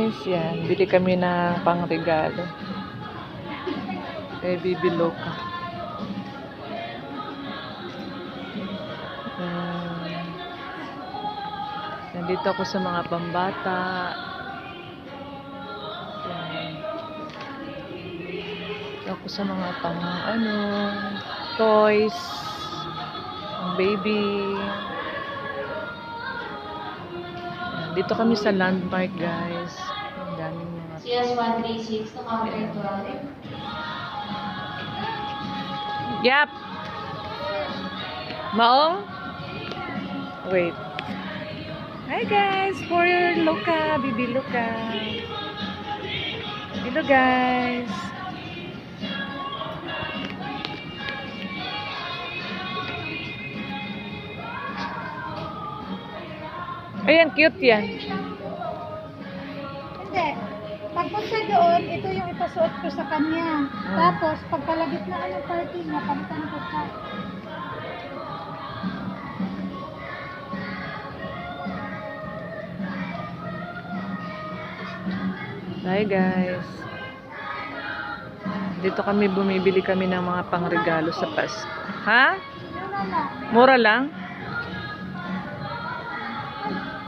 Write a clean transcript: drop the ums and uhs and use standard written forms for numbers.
guys. Yan, bili kami ng pangregalo. Kay Bibi Loca. Nandito ako sa mga pambata. Yan. Ako sa mga toys. Ang baby. Dito kami sa Landmark, guys. Ang daming mga... CS136 to counter 12. Yap! Maong? Wait. Hi, guys! For Loca, Bibi Loca. Hello, guys! Ayan, cute yan. Hindi. Pagpunta doon, ito yung ipasuot ko sa kanya. Tapos, pagkalagit na ng party niya, palitan ko siya. Hi, guys. Dito kami bumibili kami ng mga pangregalo sa Pasko. Ha? Yun na lang. Mura lang?